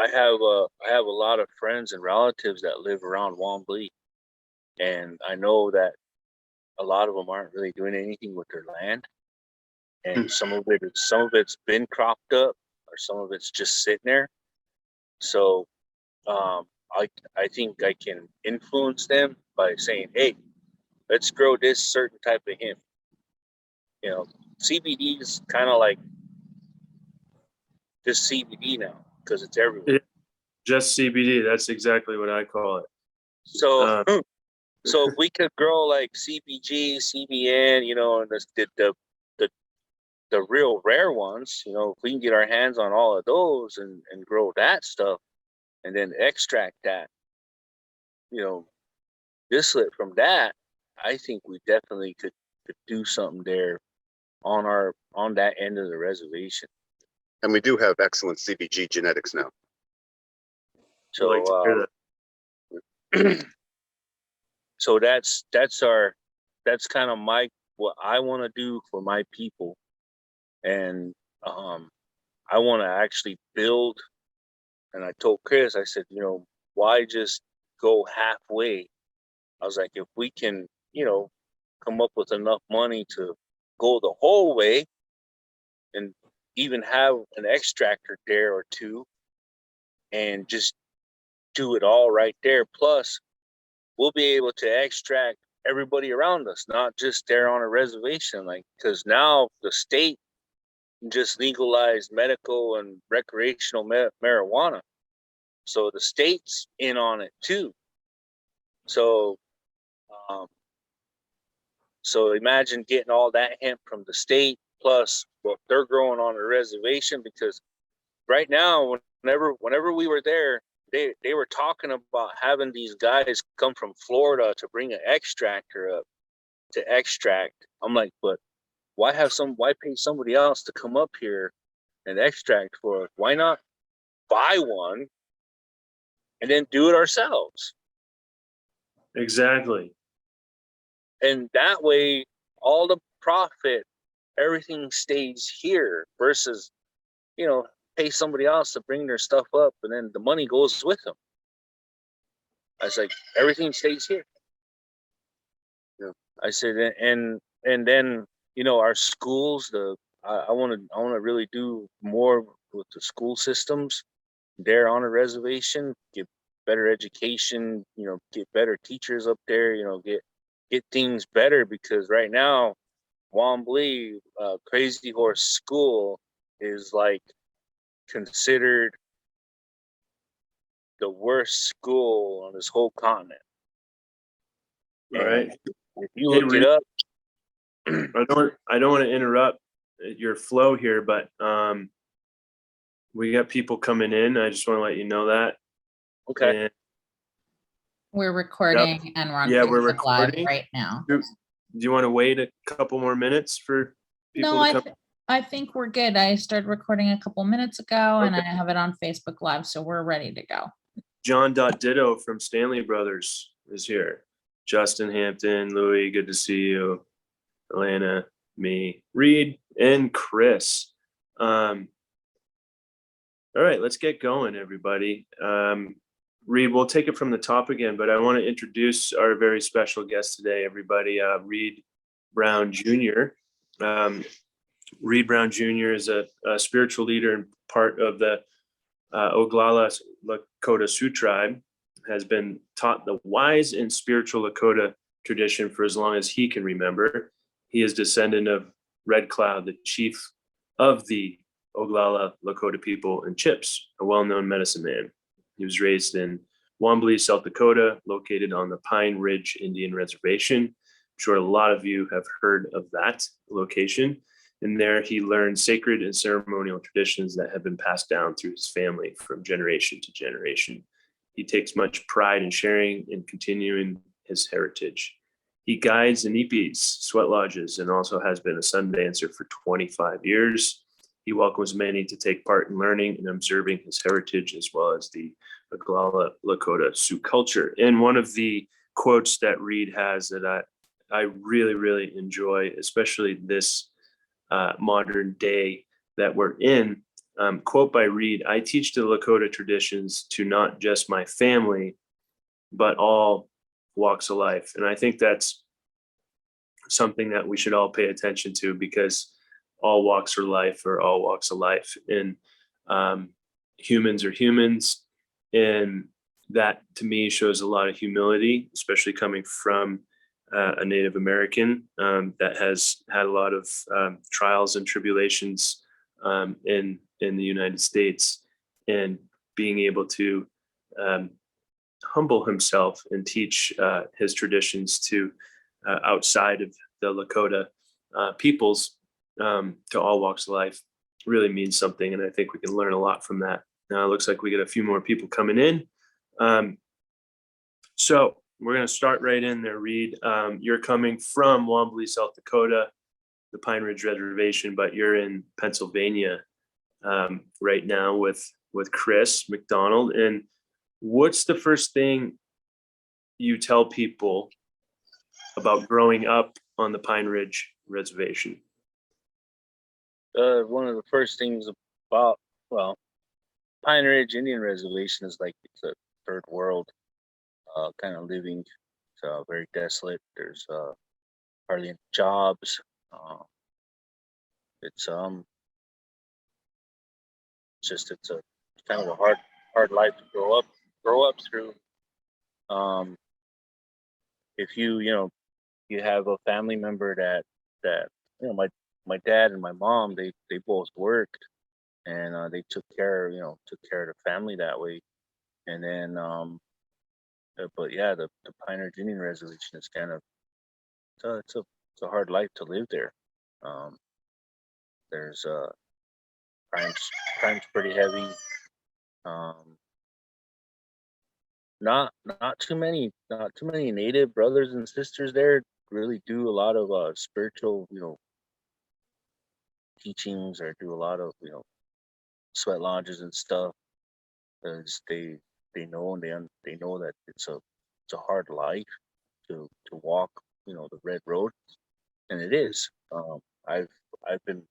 I have a lot of friends and relatives that live around Wimberly, and I know that a lot of them aren't really doing anything with their land, and some of it's been cropped up, or some of it's just sitting there. So um, I think I can influence them by saying, "Hey, let's grow this certain type of hemp." You know, CBD is kind of like just CBD now because it's everywhere. Just CBD. That's exactly what I call it. So, so if we could grow like CBG, CBN, you know, and the real rare ones, you know, if we can get our hands on all of those and grow that stuff, and then extract that, you know, distillate from that, I think we definitely could do something there on that end of the reservation. And we do have excellent CBG genetics now. So like to hear that. So that's kind of what I want to do for my people, and I want to actually build. And I told Chris, I said, you know, why just go halfway? I was like, if we can, you know, come up with enough money to go the whole way, and even have an extractor there or two, and just do it all right there. Plus, we'll be able to extract everybody around us, not just there on a reservation. Like, because now the state just legalized medical and recreational marijuana, so the state's in on it too. So, so imagine getting all that hemp from the state plus what they're growing on a reservation. Because right now, whenever we were there, they were talking about having these guys come from Florida to bring an extractor up to extract. I'm like, but why pay somebody else to come up here and extract for us? Why not buy one and then do it ourselves? Exactly. And that way, all the profit, everything stays here versus, you know, pay somebody else to bring their stuff up and then the money goes with them. I was like, everything stays here. Yeah. I said, and then, you know, our schools, I want to really do more with the school systems there on a reservation, get better education, you know, get better teachers up there, you know, get things better. Because right now, Wimberly, Crazy Horse School is like considered the worst school on this whole continent. All right. If you look it up, I don't want to interrupt your flow here, but we got people coming in. I just want to let you know that. Okay. And we're recording, and we're on we're Facebook recording Live right now. Do you want to wait a couple more minutes for people No, to come? I think we're good. I started recording a couple minutes ago, and I have it on Facebook Live, so we're ready to go. John Ditto from Stanley Brothers is here. Justin Hampton, Louis, good to see you. Alana, me, Reed, and Chris. All right, let's get going, everybody. Reed, we'll take it from the top again, but I want to introduce our very special guest today, everybody. Reed Brown Jr. Reed Brown Jr. is a spiritual leader and part of the Oglala Lakota Sioux tribe, has been taught the wise and spiritual Lakota tradition for as long as he can remember. He is descendant of Red Cloud, the chief of the Oglala Lakota people, and Chips, a well-known medicine man. He was raised in Wimberly, South Dakota, located on the Pine Ridge Indian Reservation. I'm sure a lot of you have heard of that location. And there he learned sacred and ceremonial traditions that have been passed down through his family from generation to generation. He takes much pride in sharing and continuing his heritage. He guides Inipis, sweat lodges, and also has been a sun dancer for 25 years. He welcomes many to take part in learning and observing his heritage, as well as the Oglala Lakota Sioux culture. And one of the quotes that Reed has that I really, really enjoy, especially this modern day that we're in, Quote by Reed, "I teach the Lakota traditions to not just my family, but all walks of life." And I think that's something that we should all pay attention to, because all walks of life are all walks of life. And humans are humans. And that to me shows a lot of humility, especially coming from a Native American that has had a lot of trials and tribulations in the United States, and being able to humble himself and teach his traditions to outside of the Lakota peoples, to all walks of life, really means something. And I think we can learn a lot from that. Now it looks like we get a few more people coming in. So we're going to start right in there, Reed. You're coming from Wimberly, South Dakota, the Pine Ridge Reservation, but you're in Pennsylvania right now with Chris McDonald. And what's the first thing you tell people about growing up on the Pine Ridge Reservation? One of the first things about, well, Pine Ridge Indian Reservation is like it's a third world kind of living. It's very desolate. There's hardly any jobs. It's it's a kind of a hard life to grow up through. If you have a family member that my dad and my mom, they both worked, and they took care of the family that way. And then but yeah, the Pine Ridge Indian Reservation is kind of it's a hard life to live there. There's crime's pretty heavy. Not too many Native brothers and sisters there really do a lot of spiritual teachings, or do a lot of sweat lodges and stuff, because they know, and they know that it's a hard life to walk the red road, and it is. I've been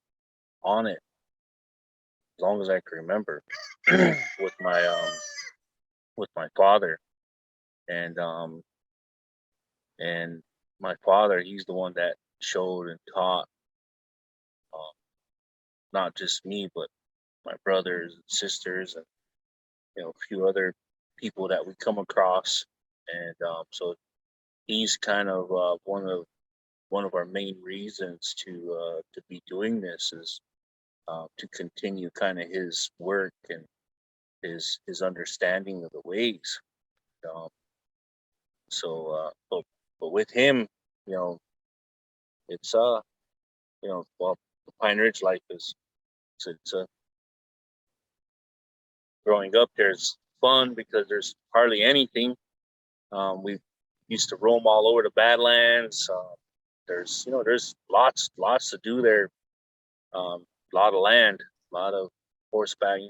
on it as long as I can remember with my father, and my father, he's the one that showed and taught not just me, but my brothers and sisters, and a few other people that we come across. And so he's kind of one of our main reasons to be doing this, is to continue kind of his work and his understanding of the ways. But with him, it's well, the Pine Ridge life is it's growing up there's fun, because there's hardly anything. We used to roam all over the Badlands. There's lots to do there. A lot of land, a lot of horseback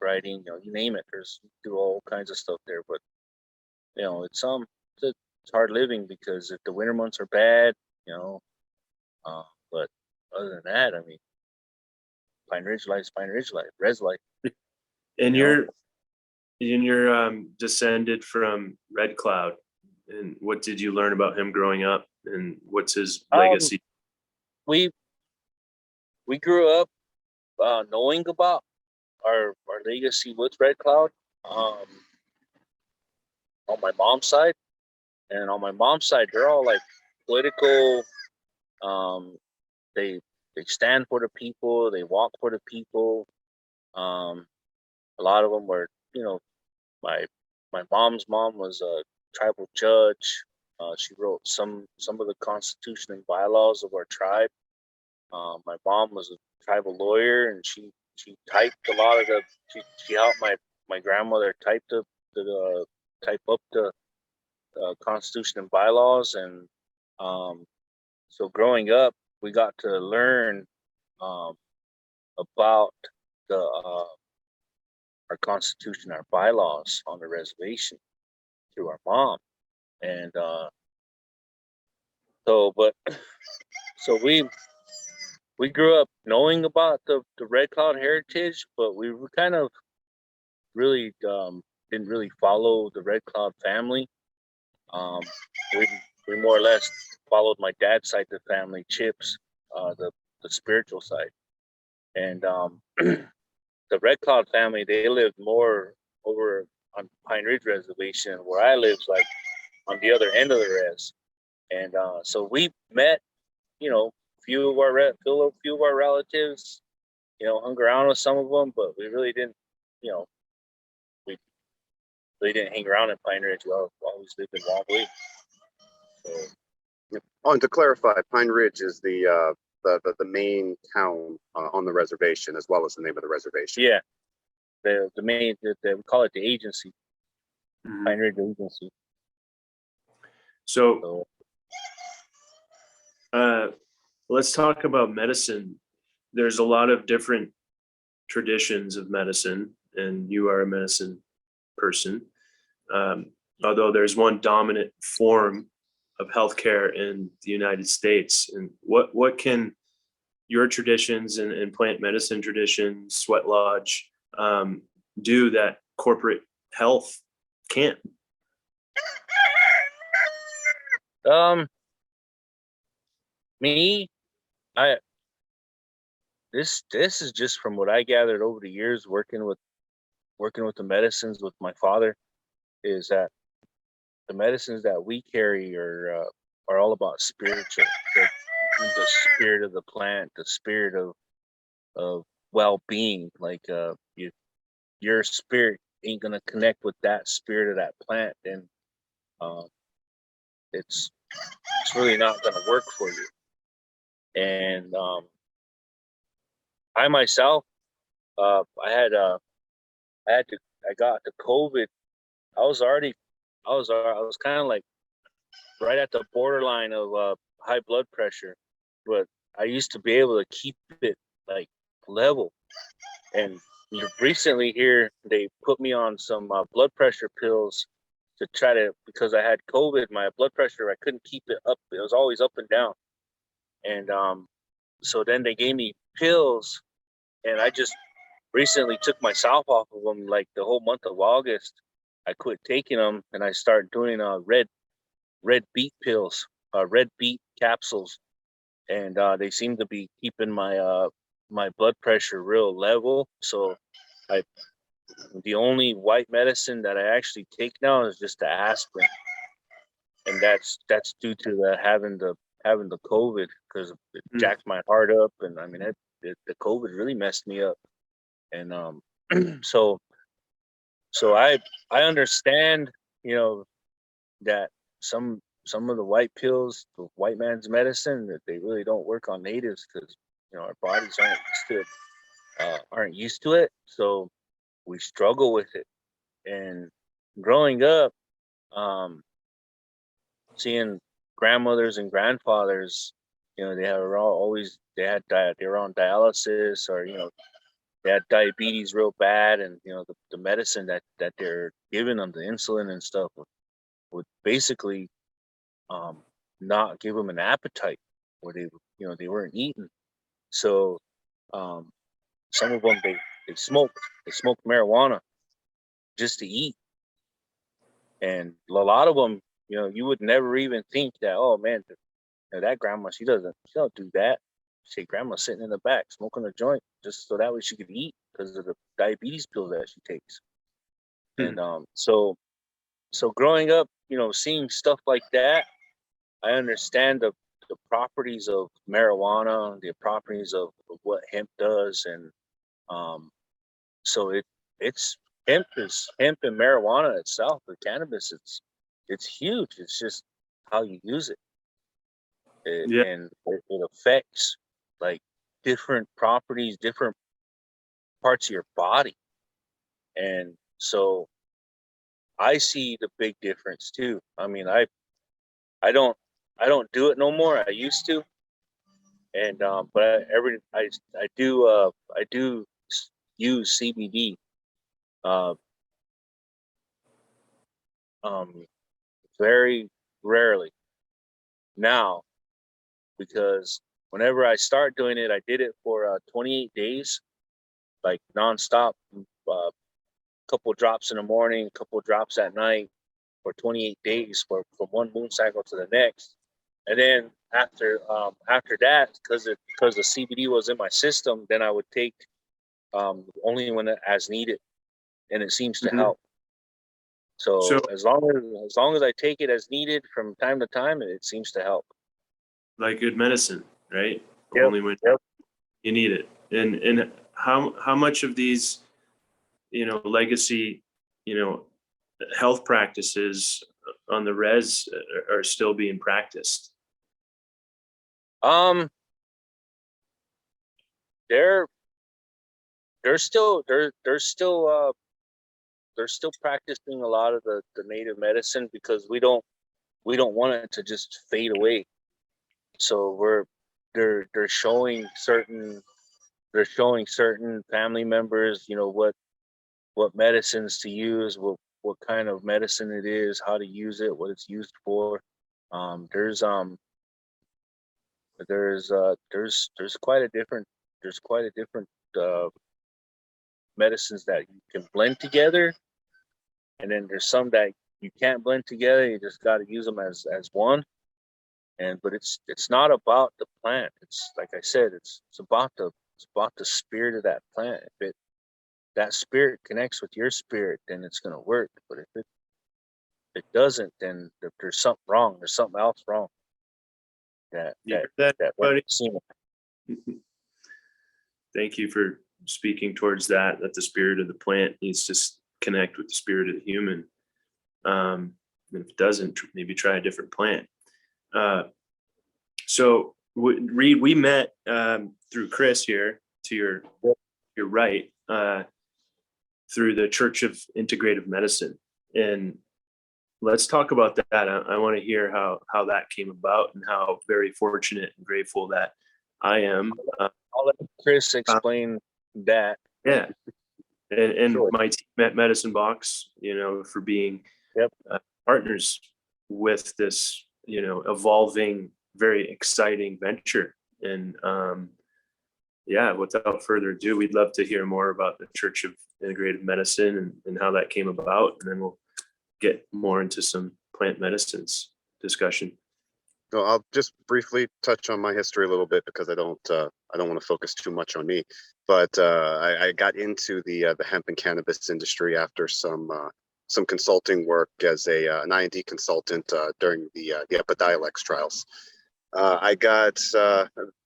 riding, you name it. Do all kinds of stuff there. But it's hard living, because if the winter months are bad, but other than that, I mean, Pine Ridge life, res life. And you're descended from Red Cloud. And what did you learn about him growing up, and what's his legacy? We grew up knowing about our legacy with Red Cloud on my mom's side. And on my mom's side, they're all like political. They stand for the people. They walk for the people. A lot of them were, my mom's mom was a tribal judge. She wrote some of the constitution and bylaws of our tribe. My mom was a tribal lawyer, and she typed a lot of the. She helped my grandmother type up the constitution and bylaws. And so growing up, we got to learn about our constitution, our bylaws on the reservation through our mom. And so we we grew up knowing about the Red Cloud heritage, but we were kind of really didn't really follow the Red Cloud family. Um, we more or less followed my dad's side of the family, Chips, the spiritual side, and the Red Cloud family, they lived more over on Pine Ridge Reservation, where I live, like on the other end of the res. And so we met, you know, few of our relatives, you know, hung around with some of them, but we really didn't, you know, we really didn't hang around in Pine Ridge. We always lived in Wimberly. So, Oh, and to clarify, Pine Ridge is the main town on the reservation, as well as the name of the reservation. yeah, the main, we call it the agency, Mhm. Pine Ridge Agency. So So let's talk about medicine. There's a lot of different traditions of medicine, and you are a medicine person. Although there's one dominant form of healthcare in the United States. And what can your traditions and plant medicine traditions, sweat lodge, do that corporate health can't? me, I this is just from what I gathered over the years working with the medicines with my father, is that the medicines that we carry are all about spiritual, the spirit of the plant, the spirit of well-being. Like your spirit ain't gonna connect with that spirit of that plant, then um, it's really not gonna work for you. And I myself, I had I got the COVID. I was already, I was kind of like right at the borderline of high blood pressure, but I used to be able to keep it like level. And recently here, they put me on some blood pressure pills to try to, because I had COVID, my blood pressure, I couldn't keep it up. It was always up and down. And so then they gave me pills, and I just recently took myself off of them like the whole month of August. I quit taking them and I started doing red beet pills, red beet capsules, and they seem to be keeping my blood pressure real level. So I the only white medicine that I actually take now is just the aspirin, and that's due to having the COVID, because it jacked my heart up, and I mean the COVID really messed me up, and so I understand, you know, that some of the white pills, the white man's medicine, that they really don't work on natives, because you know our bodies aren't used to it, so we struggle with it. And growing up, um, seeing grandmothers and grandfathers, you know, they were on dialysis, or you know, they had diabetes real bad, and you know the medicine that they're giving them, the insulin and stuff, would basically um, not give them an appetite, where they weren't eating. So um, some of them they smoke marijuana just to eat, and a lot of them, you know, you would never even think that, oh man, you know, that grandma, she don't do that. She grandma's sitting in the back smoking a joint just so that way she could eat, because of the diabetes pill that she takes. And so growing up, you know, seeing stuff like that, I understand the properties of marijuana, the properties of what hemp does, and um, so it's hemp and marijuana itself, the cannabis, it's huge. It's just how you use Yeah. and it affects like different properties, different parts of your body, and so I see the big difference too. I mean, I don't I don't do it no more. I used to, and but I do use CBD uh, um, very rarely now, because whenever I start doing it, I did it for 28 days, like nonstop, couple drops in the morning, couple drops at night for 28 days from one moon cycle to the next. And then after that, because the CBD was in my system, then I would take only when as needed, and it seems to help. So as long as I take it as needed from time to time, it seems to help. Like good medicine, right? Yep. Only when you need it. And how much of these, legacy, health practices on the res are still being practiced? They're still practicing a lot of the native medicine, because we don't want it to just fade away. So they're showing certain family members, what medicines to use, what kind of medicine it is, how to use it, what it's used for. There's quite a different medicines that you can blend together, and then there's some that you can't blend together. You just got to use them as one. But it's not about the plant. It's like I said, it's about the spirit of that plant. If that spirit connects with your spirit, then it's gonna work. But if it doesn't, then there's something wrong. There's something else wrong. That buddy? seen. Thank you for speaking towards that the spirit of the plant needs to connect with the spirit of the human. And if it doesn't, maybe try a different plant. So Reed, we met through Chris here to your right, through the Church of Integrative Medicine. And let's talk about that. I want to hear how that came about, and how very fortunate and grateful that I am. I'll let Chris explain that. Yeah. And Sure. my team at Medicine Box, for being partners with this, evolving, very exciting venture. And without further ado, we'd love to hear more about the Church of Integrative Medicine and how that came about. And then we'll get more into some plant medicines discussion. No, I'll just briefly touch on my history a little bit, because I don't want to focus too much on me. But I got into the hemp and cannabis industry after some consulting work as an I&D consultant during the Epidiolex trials. I got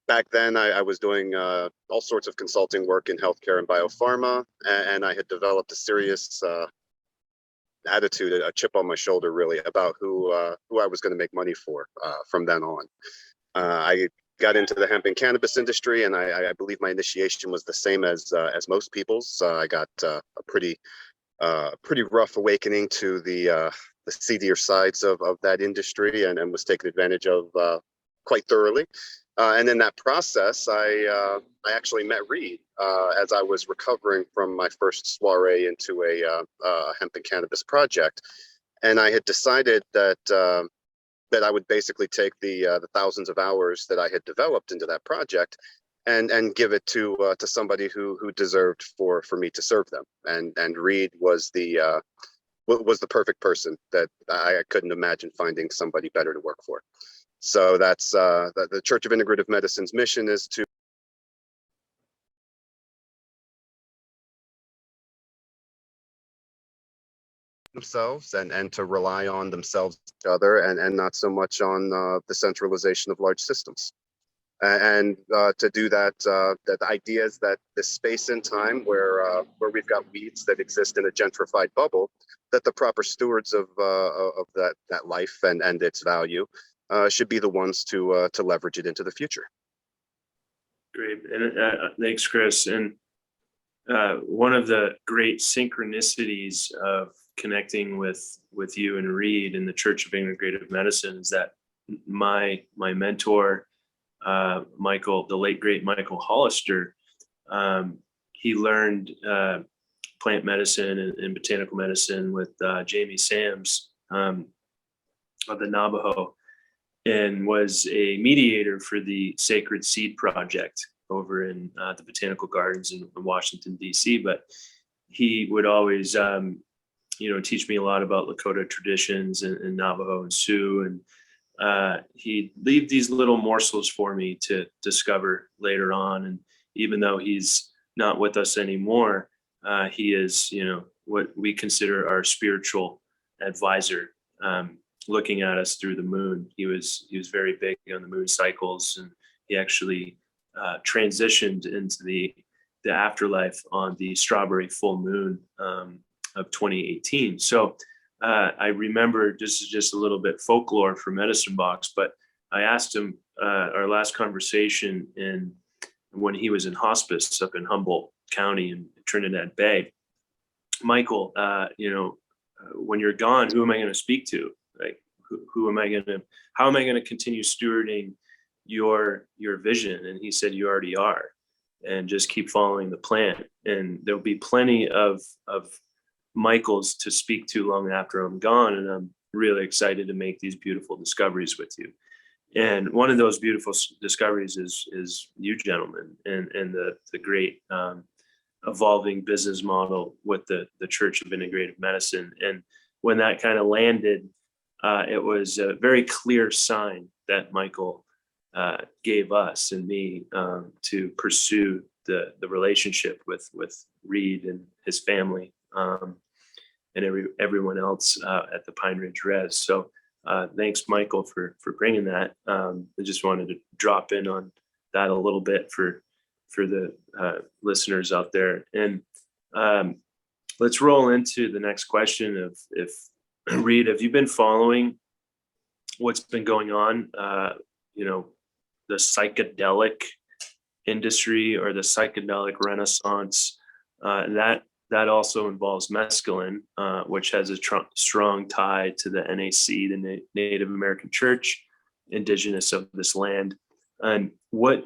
back then I was doing all sorts of consulting work in healthcare and biopharma, and I had developed a serious attitude, a chip on my shoulder, really, about who I was going to make money for from then on. I got into the hemp and cannabis industry, and I believe my initiation was the same as most people's. I got a pretty rough awakening to the seedier sides of that industry, and was taken advantage of quite thoroughly. And in that process, I actually met Reed as I was recovering from my first soiree into a hemp and cannabis project, and I had decided that I would basically take the thousands of hours that I had developed into that project and give it to somebody who deserved for me to serve them. And Reed was the perfect person that I couldn't imagine finding somebody better to work for. So that's the Church of Integrative Medicine's mission is to themselves and to rely on themselves, each other, and not so much on the centralization of large systems. And to do that, that the idea is that this space and time where we've got weeds that exist in a gentrified bubble, that the proper stewards of that life and its value should be the ones to leverage it into the future. Great, and thanks, Chris. And one of the great synchronicities of connecting with you and Reed in the Church of Integrative Medicine is that my mentor, Michael, the late great Michael Hollister, he learned plant medicine and botanical medicine with Jamie Sams of the Navajo. and was a mediator for the Sacred Seed Project over in the Botanical Gardens in Washington, D.C. But he would always, teach me a lot about Lakota traditions and Navajo and Sioux. And he'd leave these little morsels for me to discover later on. And even though he's not with us anymore, he is, what we consider our spiritual advisor, looking at us through the moon. He was very big on the moon cycles, and he actually transitioned into the afterlife on the strawberry full moon of 2018. So I remember, this is just a little bit folklore for Medicine Box, but I asked him our last conversation when he was in hospice up in Humboldt County in Trinidad Bay. Michael, when you're gone, who am I going to speak to? Like, how am I going to continue stewarding your vision? And he said, you already are, and just keep following the plan. And there'll be plenty of Michaels to speak to long after I'm gone. And I'm really excited to make these beautiful discoveries with you. And one of those beautiful discoveries is you gentlemen, and the great evolving business model with the Church of Integrative Medicine. And when that kind of landed, it was a very clear sign that Michael gave us and me to pursue the relationship with Reed and his family, and everyone else at the Pine Ridge Res. So thanks, Michael, for bringing that. I just wanted to drop in on that a little bit for the listeners out there. And let's roll into the next question of, if Reed, have you been following what's been going on, the psychedelic industry or the psychedelic renaissance? That also involves mescaline, which has a strong tie to the NAC, the Native American Church, indigenous of this land. And what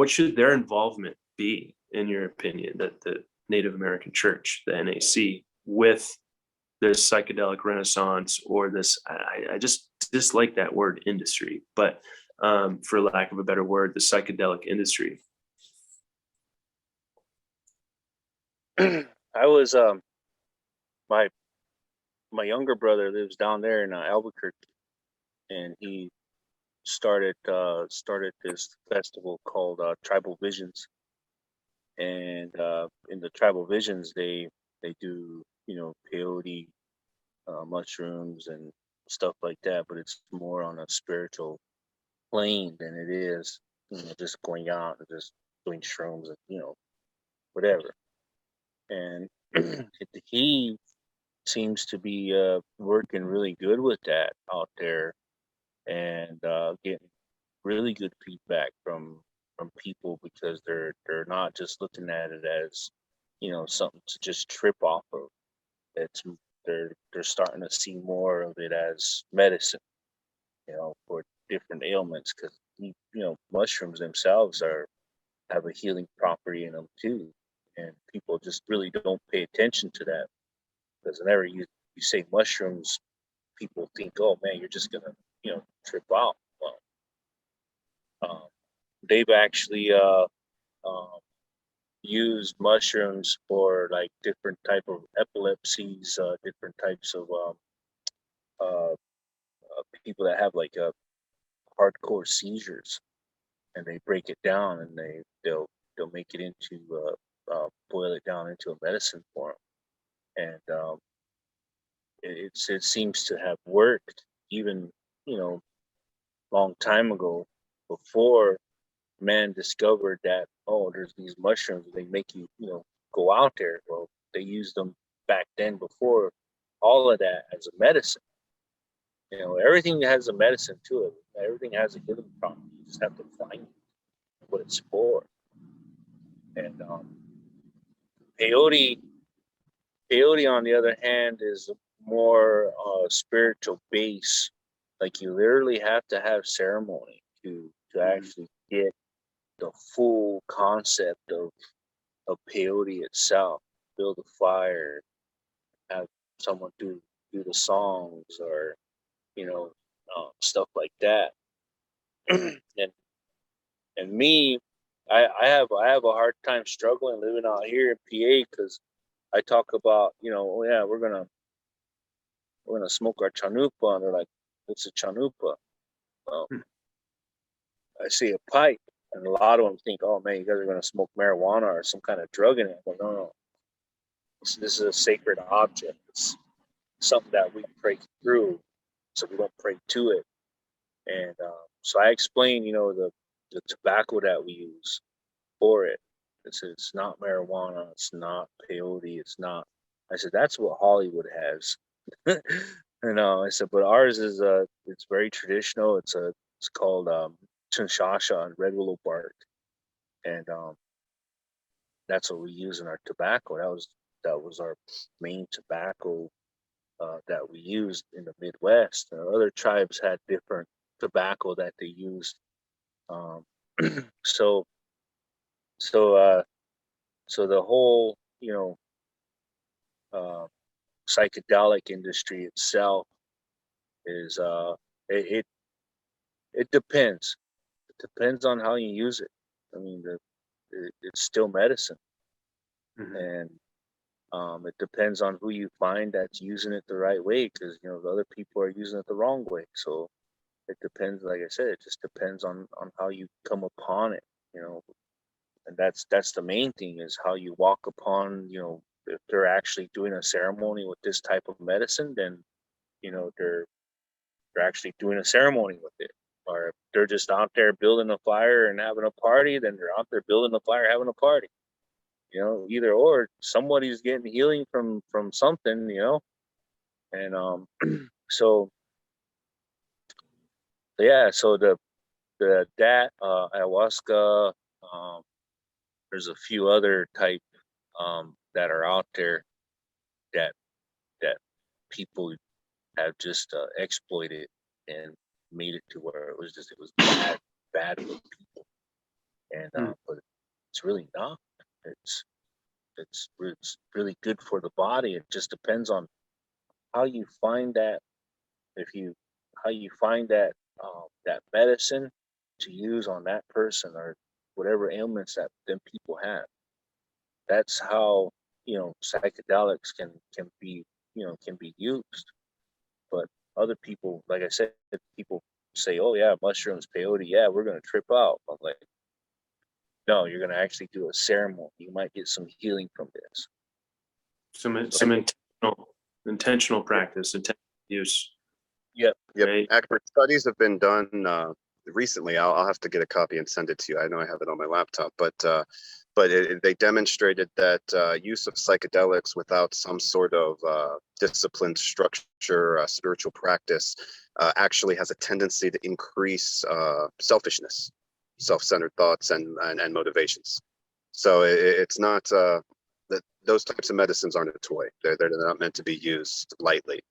should their involvement be, in your opinion, that the Native American Church, the NAC, with this psychedelic renaissance, or this, I just dislike that word industry, but for lack of a better word, the psychedelic industry? I was my younger brother lives down there in Albuquerque, and he started this festival called Tribal Visions. And in the Tribal Visions, they do peyote, mushrooms, and stuff like that, but it's more on a spiritual plane than it is just going out and just doing shrooms and whatever. And he seems to be working really good with that out there, and getting really good feedback from people, because they're not just looking at it as something to just trip off of. It's they're starting to see more of it as medicine, for different ailments, because mushrooms themselves have a healing property in them too. And people just really don't pay attention to that, because whenever you say mushrooms, people think, oh man, you're just gonna trip out. Well, they've actually used mushrooms for like different type of epilepsies, different types of people that have like hardcore seizures, and they break it down, and they'll make it into boil it down into a medicine form. And it seems to have worked even long time ago, before man discovered that, oh, there's these mushrooms, they make you go out there. Well, they used them back then, before all of that, as a medicine. Everything has a medicine to it. Everything has a healing property. You just have to find what it's for. And peyote, on the other hand, is more spiritual base. Like, you literally have to have ceremony to actually get the full concept of peyote itself. Build a fire, have someone do the songs, or stuff like that. and me, I have a hard time struggling living out here in PA because I talk about, oh yeah, we're gonna smoke our chanupa, and they're like, what's a chanupa? Well, I see a pipe, and a lot of them think, oh man, you guys are gonna smoke marijuana or some kind of drug in it. But no, this is a sacred object. It's something that we pray through, so we don't pray to it. And so I explain, the tobacco that we use for it. It's not marijuana. It's not peyote. It's not. I said that's what Hollywood has. I said, but ours is it's very traditional. It's called chinchasha and red willow bark, and that's what we use in our tobacco. That was our main tobacco that we used in the Midwest. Other tribes had different tobacco that they used. So the whole psychedelic industry itself is it depends. It depends on how you use it. I mean, it's still medicine, and it depends on who you find that's using it the right way, because the other people are using it the wrong way. So it depends. Like I said, it just depends on how you come upon it. And that's the main thing, is how you walk upon. If they're actually doing a ceremony with this type of medicine, then they're actually doing a ceremony with it. Or if they're just out there building a fire and having a party, then they're out there building a fire, having a party. Either or, somebody's getting healing from something, and so yeah, so the ayahuasca, there's a few other type that are out there that people have just exploited and made it to where it was bad for people, and but it's really not. It's really good for the body. It just depends on how you find that. How you find that that medicine to use on that person, or whatever ailments that them people have. That's how psychedelics can be can be used. But other people, like I said, people say, oh yeah, mushrooms, peyote, yeah, we're gonna trip out. I'm like, no, you're gonna actually do a ceremony. You might get some healing from this. Some intentional practice, intentional use. Yep. Right. Accurate studies have been done recently. I'll have to get a copy and send it to you. I know I have it on my laptop, but they demonstrated that use of psychedelics without some sort of disciplined structure, spiritual practice, actually has a tendency to increase selfishness, self-centered thoughts, and motivations. So it's not that those types of medicines aren't a toy. They're not meant to be used lightly.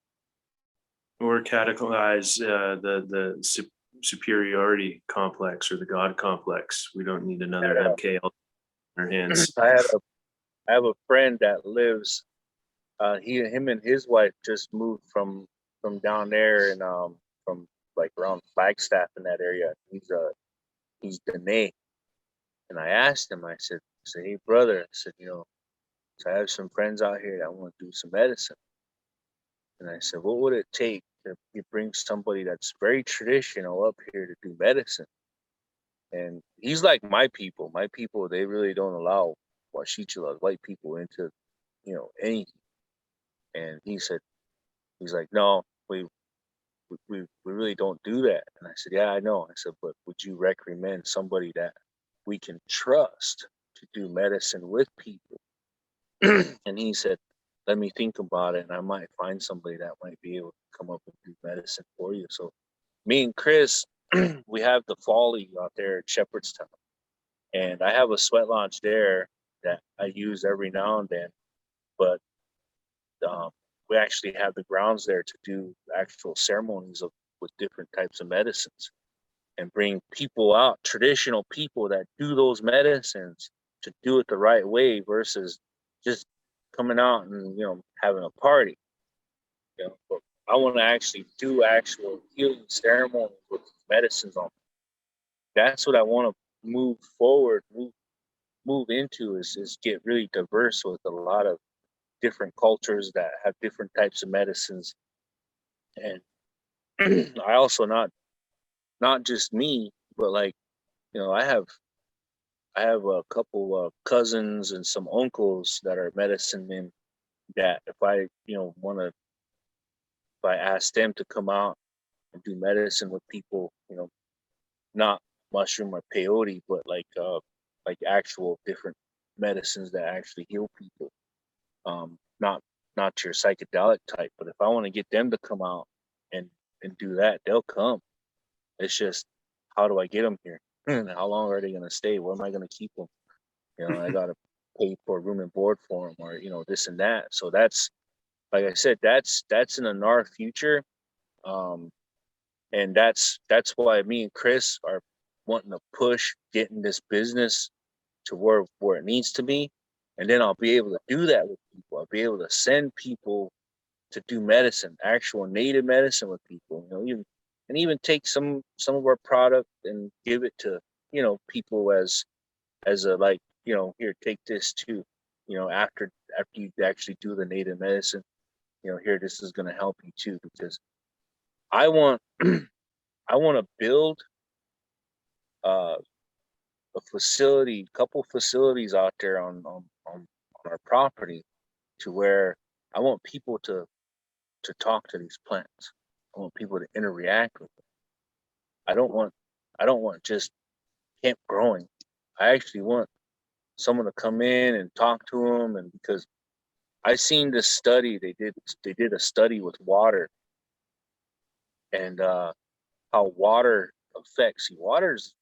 Or categorize the superiority complex or the God complex. We don't need another MK in our hands. I have a friend that lives. Him and his wife just moved from down there, and from like around Flagstaff in that area. He's Dene, and I asked him. I said, hey brother, I said, so I have some friends out here that want to do some medicine, and I said, what would it take if you bring somebody that's very traditional up here to do medicine? And he's like, my people, they really don't allow Washichilas, white people, into, anything. And he's like, no, we really don't do that. And I said, yeah, I know. I said, but would you recommend somebody that we can trust to do medicine with people? And he said, let me think about it, and I might find somebody that might be able to come up and do medicine for you. So me and Chris, we have the Folly out there at Shepherdstown, and I have a sweat lodge there that I use every now and then, but we actually have the grounds there to do actual ceremonies with different types of medicines, and bring people out, traditional people that do those medicines, to do it the right way versus just coming out and having a party. But I want to actually do actual healing ceremonies with medicines on. That's what I want to move forward, move into is get really diverse with a lot of different cultures that have different types of medicines. And I also not just me, but like, I have a couple of cousins and some uncles that are medicine men that if I ask them to come out and do medicine with people, not mushroom or peyote, but like actual different medicines that actually heal people. Not your psychedelic type, but if I want to get them to come out and do that, they'll come. It's just, how do I get them here? And how long are they going to stay? Where am I going to keep them? I got to pay for room and board for them, or this and that. So that's, like I said, that's in the near future. And that's why me and Chris are wanting to push getting this business to where it needs to be. And then I'll be able to do that with people. I'll be able to send people to do medicine, actual native medicine with people, even take some of our product and give it to, people as a, like, here, take this too, after you actually do the native medicine, here, this is going to help you too, because I want to build a couple facilities out there on our property, to where I want people to talk to these plants. I want people to interact with them. I don't want just hemp growing. I actually want someone to come in and talk to them, and because I seen this study they did a study with water, and how water affects you. Water's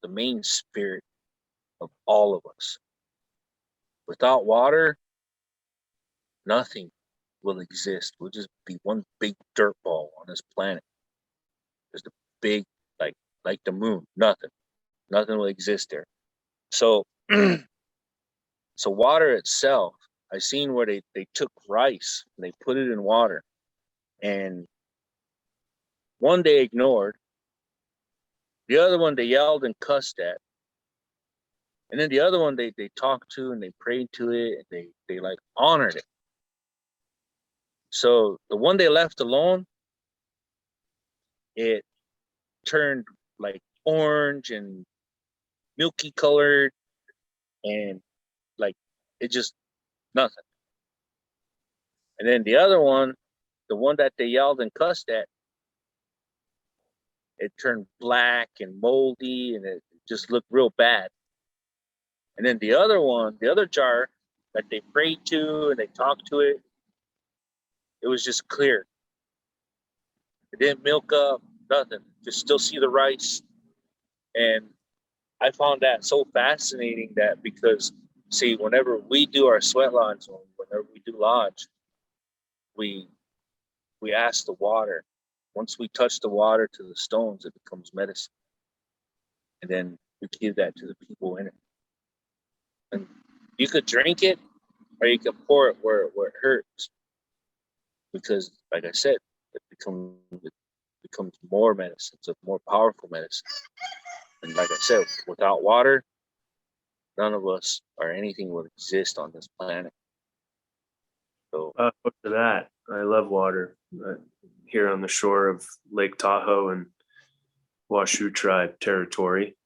the main spirit of all of us. Without water, nothing will exist. We'll just be one big dirt ball on this planet. Just a big, like the moon. Nothing will exist there. So so water itself, I seen where they took rice and they put it in water, and one they ignored, the other one they yelled and cussed at, and then the other one they talked to and they prayed to it, and they like honored it. So the one they left alone, it turned like orange and milky colored, and like it just nothing. And then the other one, the one that they yelled and cussed at, it turned black and moldy, and it just looked real bad. And then the other one, the other jar that they prayed to and they talked to it, it was just clear. It didn't milk up, nothing. Just still see the rice. And I found that so fascinating, that because, see, whenever we do our sweat lodge, whenever we do lodge, we ask the water. Once we touch the water to the stones, it becomes medicine. And then we give that to the people in it. And you could drink it, or you could pour it where it hurts. Because, like I said, it becomes more medicine. It's a more powerful medicine. And like I said, without water, none of us or anything would exist on this planet. So Look to that. I love water. Here on the shore of Lake Tahoe and Washoe Tribe territory,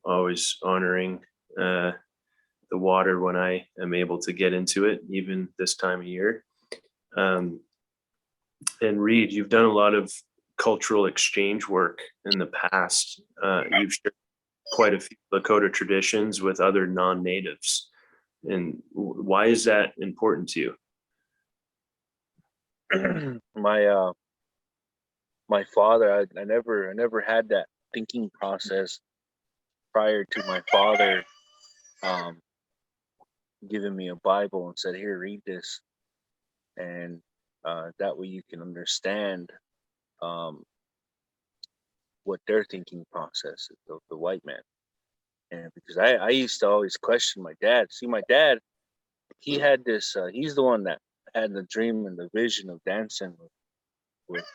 always honoring the water when I am able to get into it, even this time of year. And Reed, you've done a lot of cultural exchange work in the past. You've shared quite a few Lakota traditions with other non-natives. And why is that important to you? my father, I never had that thinking process prior to my father giving me a Bible and said, "Here, read this," and that way you can understand what their thinking process is, the white man. And because I used to always question my dad. See, my dad, he had this. He's the one that had the dream and the vision of dancing with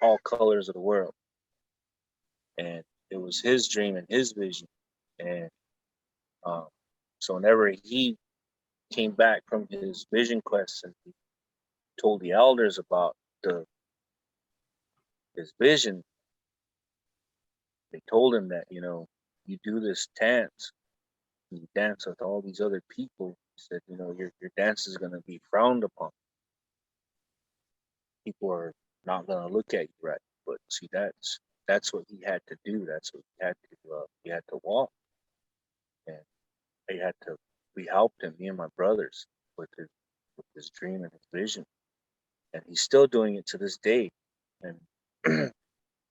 all colors of the world, and it was his dream and his vision. And so whenever he came back from his vision quest and he told the elders about his vision, they told him that, you know, you do this dance, you dance with all these other people. He said, you know, your dance is going to be frowned upon. People are not going to look at you right. But see, that's what he had to do. That's what he had to walk. And we helped him, me and my brothers, with his dream and his vision. And he's still doing it to this day. And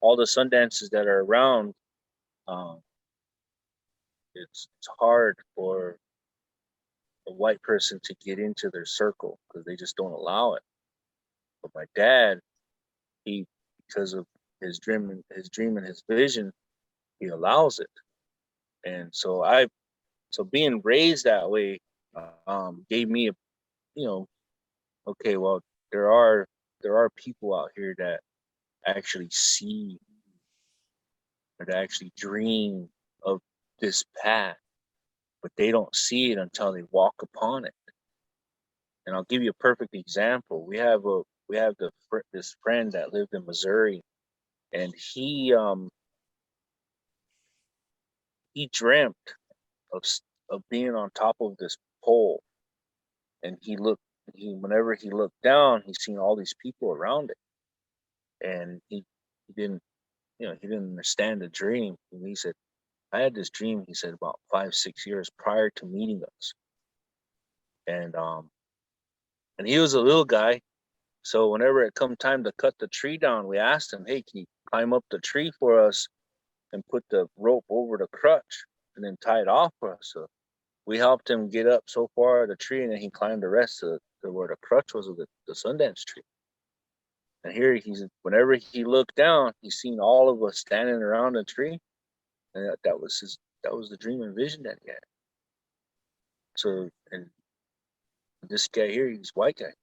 all the sun dances that are around, it's hard for a white person to get into their circle because they just don't allow it. But my dad, because of his dream and his vision, he allows it. And so being raised that way gave me okay, well, there are people out here that actually see or that actually dream of this path, but they don't see it until they walk upon it. And I'll give you a perfect example. We have this friend that lived in Missouri, and he dreamt of being on top of this pole, and whenever he looked down, he seen all these people around it, and he didn't understand the dream. And he said, I had this dream, he said, about 5-6 years prior to meeting us. And he was a little guy. So whenever it come time to cut the tree down, we asked him, hey, can you climb up the tree for us and put the rope over the crutch and then tie it off for us? So we helped him get up so far the tree, and then he climbed the rest to where the crutch was of the Sundance tree. And here whenever he looked down, he seen all of us standing around the tree. And that was the dream and vision that he had. So, and this guy here, he's a white guy.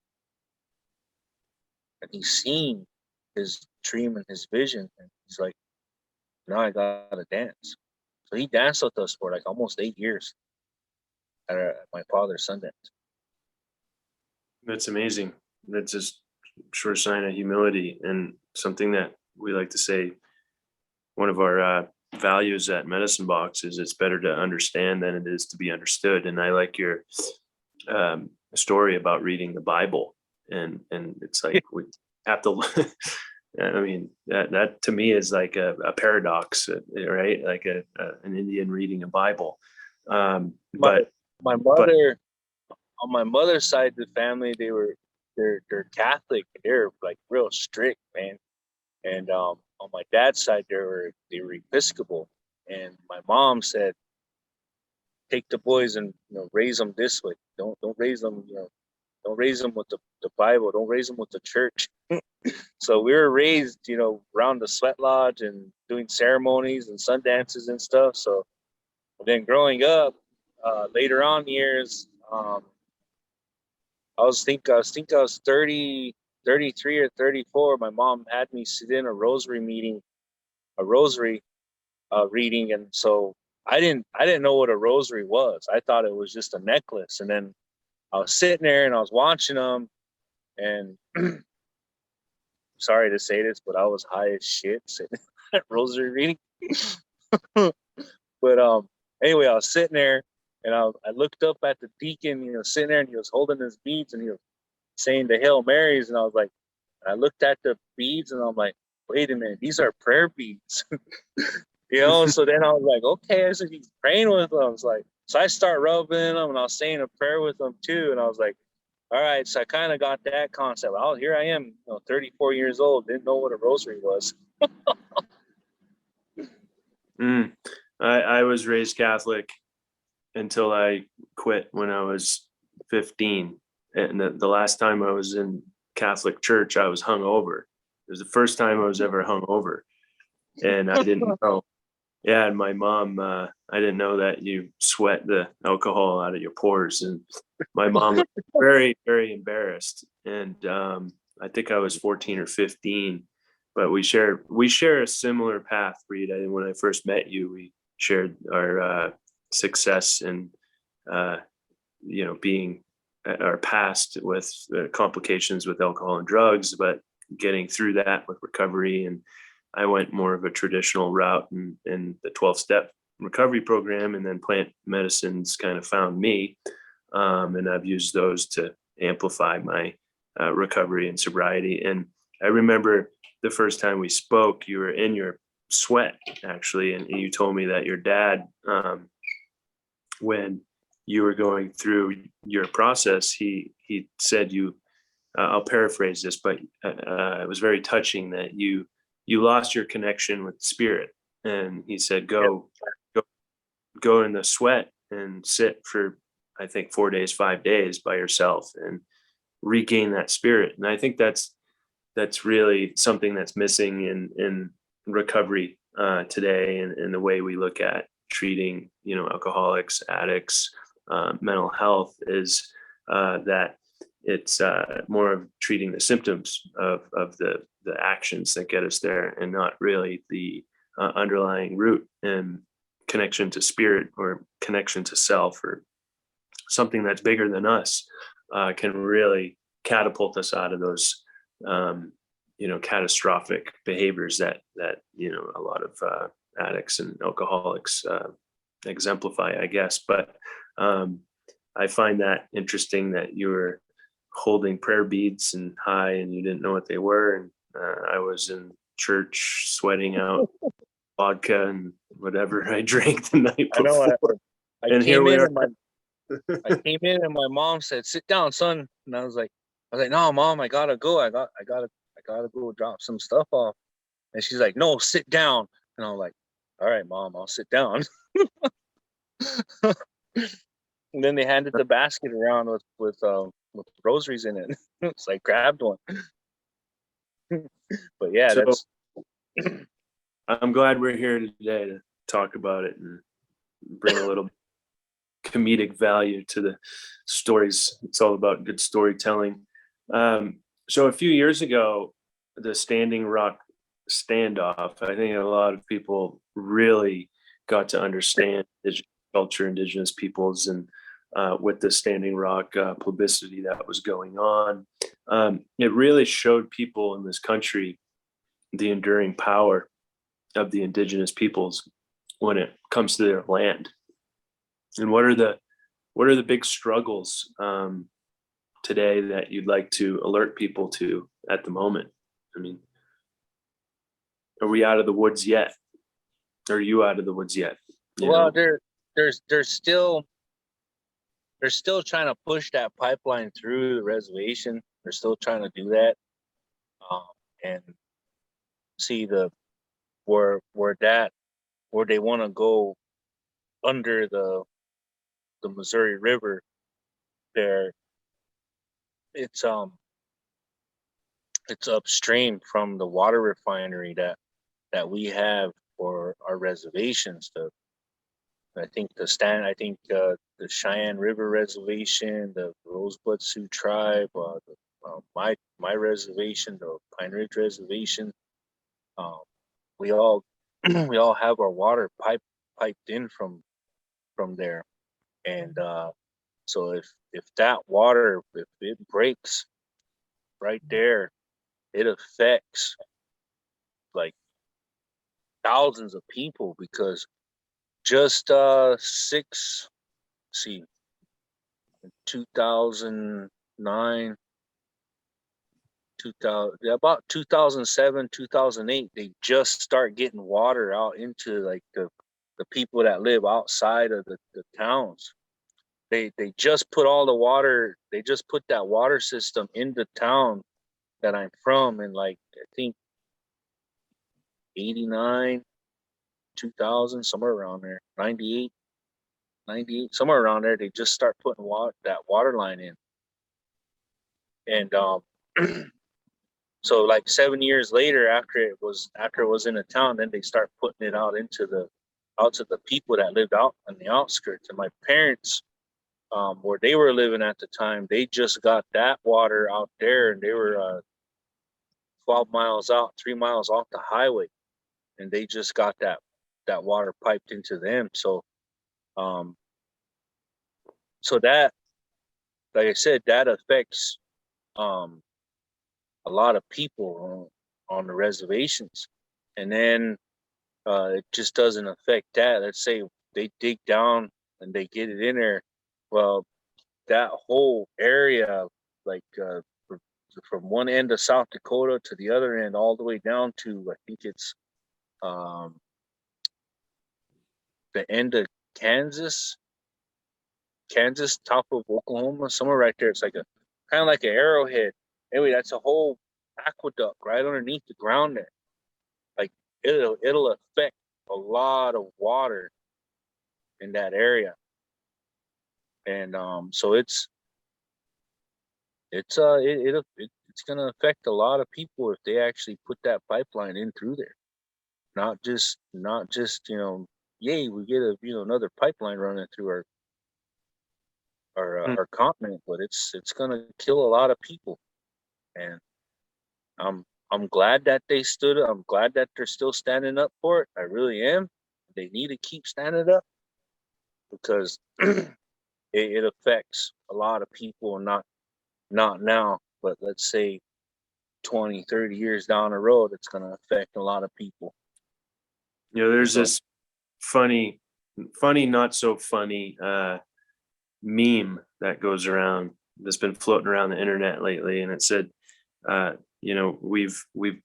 And he's seen his dream and his vision. And he's like, now I gotta dance. So he danced with us for like almost 8 years at my father's Sundance. That's amazing. That's just a sure sign of humility, and something that we like to say, one of our values at Medicine Box is it's better to understand than it is to be understood. And I like your story about reading the Bible, and it's like we have to I mean, that to me is like a paradox, right? Like an Indian reading a Bible. But my mother, on my mother's side of the family, they're Catholic. They're like real strict, man. And on my dad's side, they were Episcopal. And my mom said, take the boys and raise them this way. Don't raise them, don't raise them with the Bible. Don't raise them with the church. So we were raised, around the sweat lodge and doing ceremonies and sun dances and stuff. So then growing up, later on years, I was 30, 33 or 34. My mom had me sit in a rosary reading. And so I didn't know what a rosary was. I thought it was just a necklace. And then I was sitting there and I was watching them, and sorry to say this, but I was high as shit sitting at rosary reading. But anyway, I was sitting there and I looked up at the deacon, sitting there, and he was holding his beads and he was saying the Hail Marys. And I was like, I looked at the beads and I'm like, wait a minute, these are prayer beads. So then I was like, okay, I said, he's praying with them. I was like, so I start rubbing them and I was saying a prayer with them too. And I was like, all right, so I kind of got that concept. Oh, here I am, 34 years old, didn't know what a rosary was. I was raised Catholic until I quit when I was 15. And the last time I was in Catholic church, I was hungover. It was the first time I was ever hungover. And I didn't know. Yeah, and my mom, I didn't know that you sweat the alcohol out of your pores, and my mom was very, very embarrassed. And I think I was 14 or 15, but we share a similar path, Reed. When I first met you, we shared our success and being our past with complications with alcohol and drugs, but getting through that with recovery. And I went more of a traditional route in the 12-step recovery program, and then plant medicines kind of found me. And I've used those to amplify my recovery and sobriety. And I remember the first time we spoke, you were in your sweat, actually, and you told me that your dad, when you were going through your process, he said I'll paraphrase this, but it was very touching that you lost your connection with spirit. And he said, go in the sweat and sit for, I think, 4 days, 5 days by yourself and regain that spirit. And I think that's really something that's missing in recovery today, and the way we look at treating, alcoholics, addicts, mental health, is that it's more of treating the symptoms of the actions that get us there, and not really the underlying root and connection to spirit or connection to self or something that's bigger than us can really catapult us out of those catastrophic behaviors that a lot of addicts and alcoholics exemplify, I guess. But I find that interesting that you were holding prayer beads and high, and you didn't know what they were. And I was in church sweating out vodka and whatever I drank the night before. I came in and my mom said, "Sit down, son." And I was like, "No, Mom, I gotta go. I gotta go drop some stuff off." And she's like, "No, sit down." And I'm like, "All right, Mom, I'll sit down." And then they handed the basket around with rosaries in it. So I grabbed one. But yeah, So, that's. I'm glad we're here today to talk about it and bring a little comedic value to the stories. It's all about good storytelling. So a few years ago, the Standing Rock standoff, I think a lot of people really got to understand Indigenous culture, Indigenous peoples, and with the Standing Rock publicity that was going on, it really showed people in this country the enduring power of the Indigenous peoples when it comes to their land. And what are the big struggles today that you'd like to alert people to at the moment? I mean, are we out of the woods yet? Are you out of the woods yet? Well, they're still trying to push that pipeline through the reservation. They're still trying to do that, and see where they want to go under the Missouri River. There, it's upstream from the water refinery that we have for our reservations. I think the Cheyenne River Reservation, the Rosebud Sioux Tribe, my reservation, the Pine Ridge Reservation. We all have our water piped in from there, and so if that water, if it breaks right there, it affects like thousands of people, because just 2009, about 2007, 2008, they just start getting water out into like the people that live outside of the towns. They just put all the water, they just put that water system in the town that I'm from, in like, I think 89, 2000, somewhere around there, 98, somewhere around there. They just start putting that water line in. And so like 7 years later, after it was in a town, then they start putting it out into out to the people that lived out on the outskirts. And my parents, where they were living at the time, they just got that water out there, and they were 12 miles out, 3 miles off the highway, and they just got that water piped into them. So so that, like I said, that affects a lot of people on the reservations. And then it just doesn't affect that. Let's say they dig down and they get it in there. Well, that whole area, like from one end of South Dakota to the other end, all the way down to, I think it's the end of Kansas, top of Oklahoma, somewhere right there. It's like a kind of like an arrowhead. Anyway, that's a whole aqueduct right underneath the ground there. Like it'll affect a lot of water in that area. And so it's gonna affect a lot of people if they actually put that pipeline in through there. Not just yay, we get another pipeline running through our continent, but it's gonna kill a lot of people. And I'm glad that they stood up. I'm glad that they're still standing up for it. I really am. They need to keep standing up, because it affects a lot of people, and not now, but let's say 20, 30 years down the road, it's going to affect a lot of people. There's this funny, not so funny meme that goes around, that's been floating around the internet lately, and it said, we've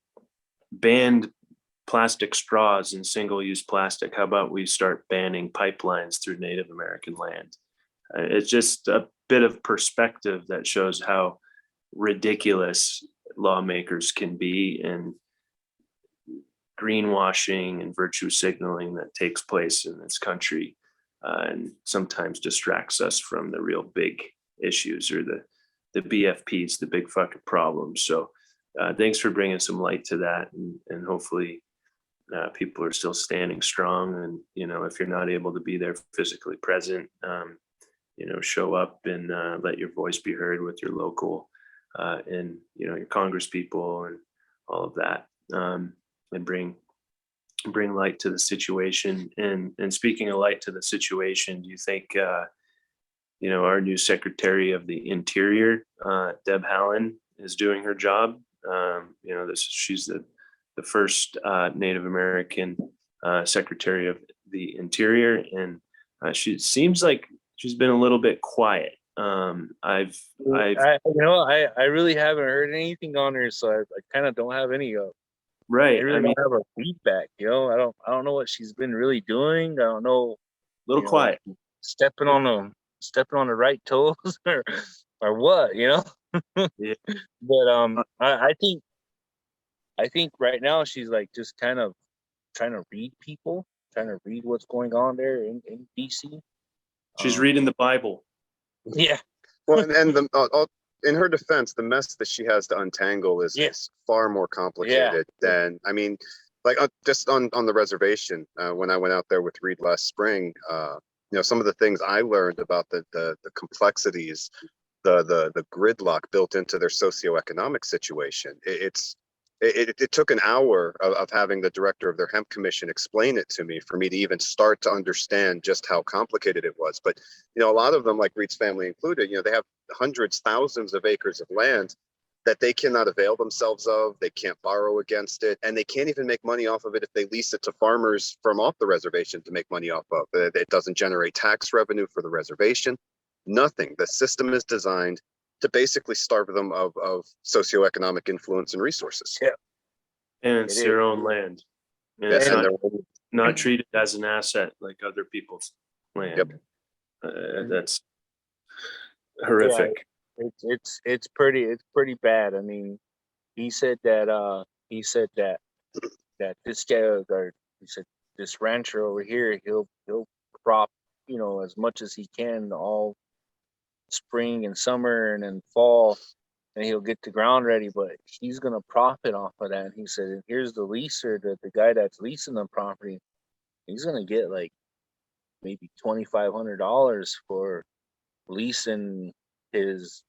banned plastic straws and single-use plastic. How about we start banning pipelines through Native American land? It's just a bit of perspective that shows how ridiculous lawmakers can be, and greenwashing and virtue signaling that takes place in this country, and sometimes distracts us from the real big issues, or the BFPs, the big fucking problems. So thanks for bringing some light to that, and hopefully people are still standing strong. And if you're not able to be there physically present, show up and let your voice be heard with your local and your Congress people and all of that, and bring light to the situation. And speaking of light to the situation, do you think our new Secretary of the Interior, Deb Haaland, is doing her job? She's the first Native American Secretary of the Interior, and she seems like she's been a little bit quiet. I really haven't heard anything on her, so I kind of don't have any right. I really don't have a feedback. I don't know what she's been really doing. I don't know. A little quiet, stepping on the right toes or what, Yeah. But I think right now she's like just kind of trying to read people, trying to read what's going on there in DC. She's reading the Bible. Yeah. Well, and in her defense, the mess that she has to untangle is far more complicated than, like just on the reservation. When I went out there with Reed last spring, some of the things I learned about the complexities, the gridlock built into their socioeconomic situation. It took an hour of having the director of their hemp commission explain it to me for me to even start to understand just how complicated it was. But, a lot of them, like Reed's family included, they have hundreds, thousands of acres of land that they cannot avail themselves of. They can't borrow against it, and they can't even make money off of it if they lease it to farmers from off the reservation to make money off of. It doesn't generate tax revenue for the reservation. Nothing. The system is designed to basically starve them of socioeconomic influence and resources. Yeah. And it's their own land. And it's not treated as an asset like other people's land. Yep. That's horrific. Yeah, it's pretty bad. He said that this guy, or he said this rancher over here, he'll crop, as much as he can all spring and summer and then fall, and he'll get the ground ready, but he's gonna profit off of that. And he said, here's the leaser, the guy that's leasing the property. he's gonna get like maybe $2,500 for leasing his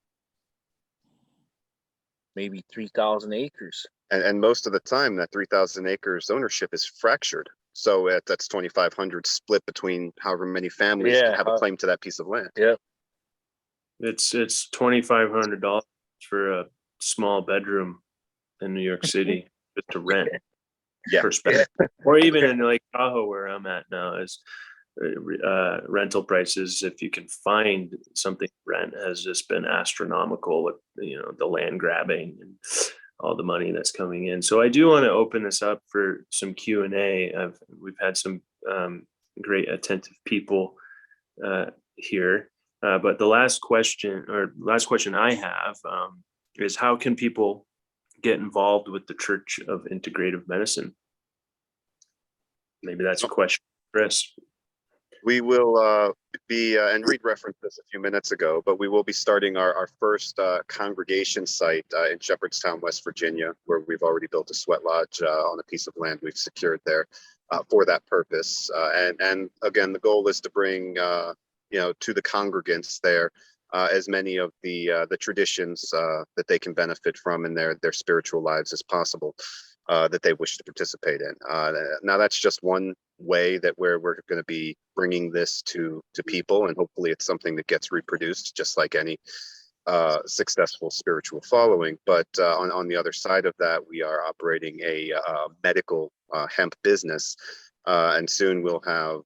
maybe 3,000 acres. And most of the time, that 3,000 acres ownership is fractured. So that's 2,500 split between however many families Yeah, have a claim to that piece of land. Yep. It's $2,500 for a small bedroom in New York City just to rent. Yeah. Perspective. Or even in Lake Tahoe, where I'm at now, is rental prices, if you can find something to rent, has just been astronomical with the land grabbing and all the money that's coming in. So I do want to open this up for some Q&A. We've had some great attentive people here, but the last question I have is, how can people get involved with the Church of Integrative Medicine? Maybe that's a question, Chris. We will be, and Reed referenced this a few minutes ago, but we will be starting our first congregation site in Shepherdstown, West Virginia, where we've already built a sweat lodge on a piece of land we've secured there for that purpose. And again, the goal is to bring, to the congregants there as many of the traditions that they can benefit from in their spiritual lives as possible. That they wish to participate in. Now, that's just one way that we're going to be bringing this to people, and hopefully it's something that gets reproduced, just like any successful spiritual following. But on the other side of that, we are operating a medical hemp business, and soon we'll have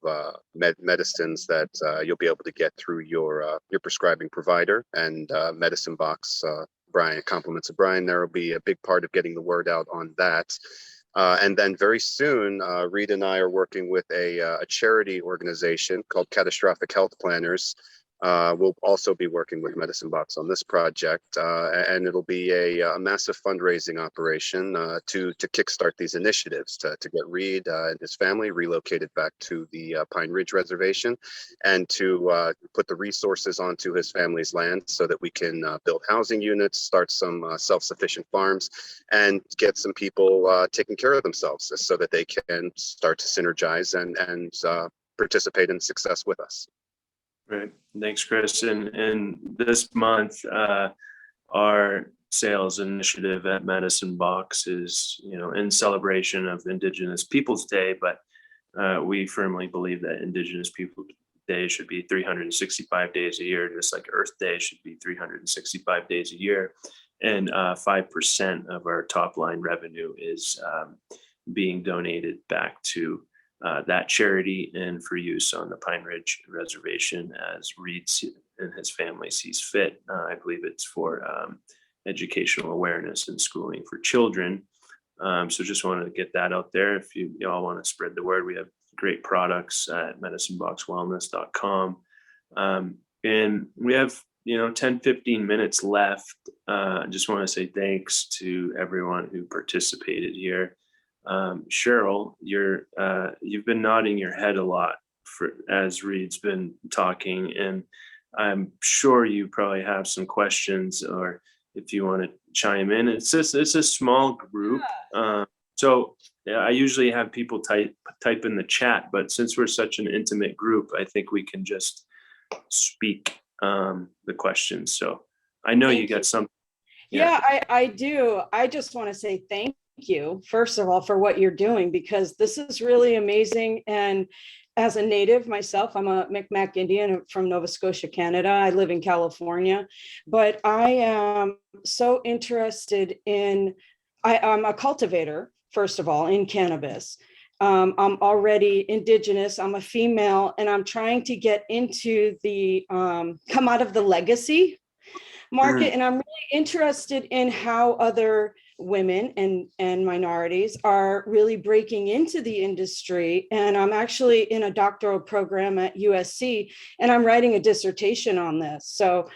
medicines that you'll be able to get through your prescribing provider, and medicine box. Brian, compliments of Brian, there will be a big part of getting the word out on that. And then very soon, Reed and I are working with a charity organization called Catastrophic Health Planners. We'll also be working with Medicine Box on this project, and it'll be a massive fundraising operation to kickstart these initiatives, to get Reed and his family relocated back to the Pine Ridge Reservation, and to put the resources onto his family's land so that we can build housing units, start some self-sufficient farms, and get some people taking care of themselves so that they can start to synergize and participate in success with us. Right. Thanks, Chris. And this month, our sales initiative at Medicine Box is, in celebration of Indigenous Peoples Day, but we firmly believe that Indigenous Peoples Day should be 365 days a year, just like Earth Day should be 365 days a year. And 5% of our top line revenue is being donated back to that charity and for use on the Pine Ridge Reservation as Reed and his family sees fit. I believe it's for educational awareness and schooling for children. So just wanted to get that out there. If you all want to spread the word, we have great products at medicineboxwellness.com. And we have 10-15 minutes left. I just want to say thanks to everyone who participated here. Cheryl, you've been nodding your head a lot as Reed's been talking, and I'm sure you probably have some questions, or if you want to chime in. It's a small group, so I usually have people type in the chat, but since we're such an intimate group, I think we can just speak the questions. So I know you got some. Yeah, I do. I just want to say thank you, first of all, for what you're doing, because this is really amazing. And as a native myself, I'm a Micmac Indian from Nova Scotia, Canada. I live in California, but I am so interested in, I'm a cultivator, first of all, in cannabis. I'm already Indigenous, I'm a female, and I'm trying to get into the, come out of the legacy market. And I'm really interested in how other women and minorities are really breaking into the industry. And I'm actually in a doctoral program at USC, and I'm writing a dissertation on this. So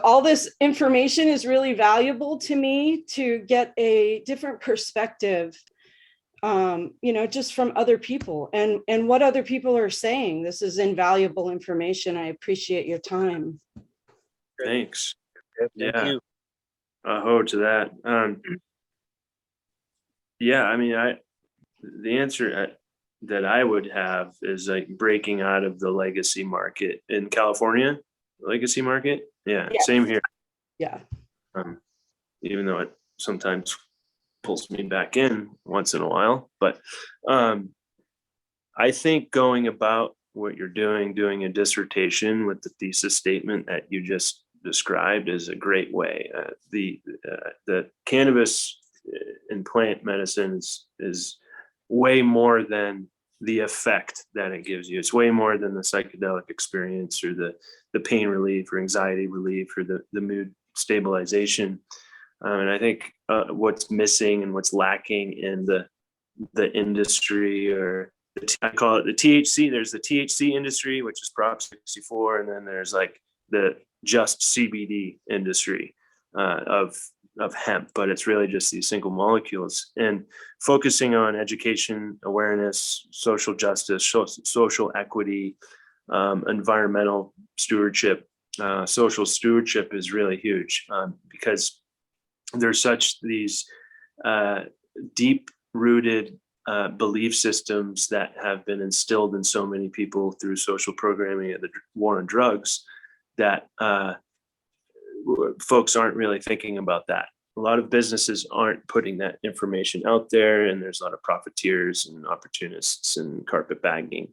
all this information is really valuable to me to get a different perspective, just from other people and what other people are saying. This is invaluable information. I appreciate your time. Thanks. Thank you. Aho to that. Yeah, I mean, the answer, that I would have is like breaking out of the legacy market in California. Legacy market, yeah, Yes. same here. Yeah. Even though it sometimes pulls me back in once in a while, but I think going about what you're doing a dissertation with the thesis statement that you just described is a great way. The cannabis in plant medicine is way more than the effect that it gives you. It's way more than the psychedelic experience or the pain relief or anxiety relief or the mood stabilization. And I think what's missing and what's lacking in the industry, or I call it the THC. There's the THC industry, which is Prop 64, and then there's like the just CBD industry of hemp, but it's really just these single molecules. And focusing on education, awareness, social justice, social equity, environmental stewardship, social stewardship is really huge because there's such these deep rooted belief systems that have been instilled in so many people through social programming and the war on drugs that folks aren't really thinking about that. A lot of businesses aren't putting that information out there, and there's a lot of profiteers and opportunists and carpetbagging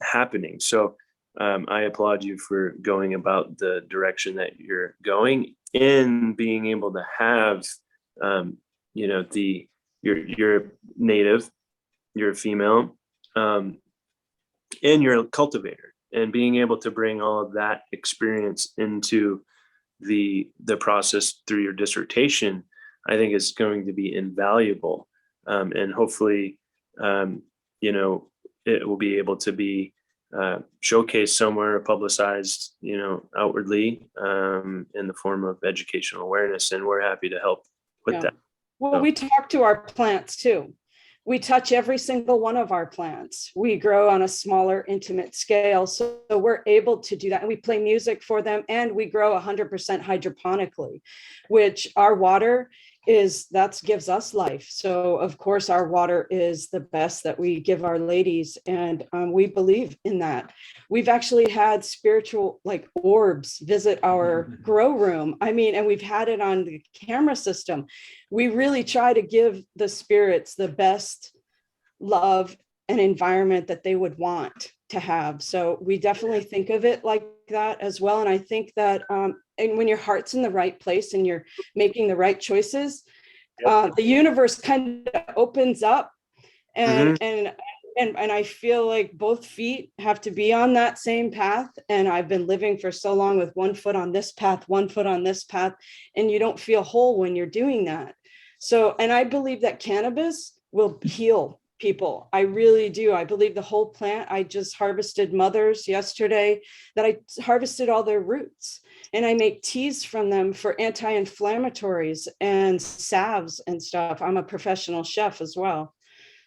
happening. So I applaud you for going about the direction that you're going in, being able to have, you're native, you're a female, and you're a cultivator, and being able to bring all of that experience into the process through your dissertation, I think is going to be invaluable. And hopefully, it will be able to be showcased somewhere, publicized, outwardly in the form of educational awareness. And we're happy to help with that. Well, we talk to our plants too. We touch every single one of our plants. We grow on a smaller, intimate scale. So we're able to do that. And we play music for them, and we grow 100% hydroponically, which our water gives us life. So of course our water is the best that we give our ladies. And we believe in that. We've actually had spiritual like orbs visit our grow room. And we've had it on the camera system. We really try to give the spirits the best love and environment that they would want to have. So we definitely think of it like that as well. And I think that and when your heart's in the right place and you're making the right choices, the universe kind of opens up, and I feel like both feet have to be on that same path. And I've been living for so long with one foot on this path, one foot on this path, and you don't feel whole when you're doing that. So, and I believe that cannabis will heal people. I really do. I believe the whole plant. I just harvested mothers yesterday that I harvested all their roots, and I make teas from them for anti-inflammatories and salves and stuff. I'm a professional chef as well.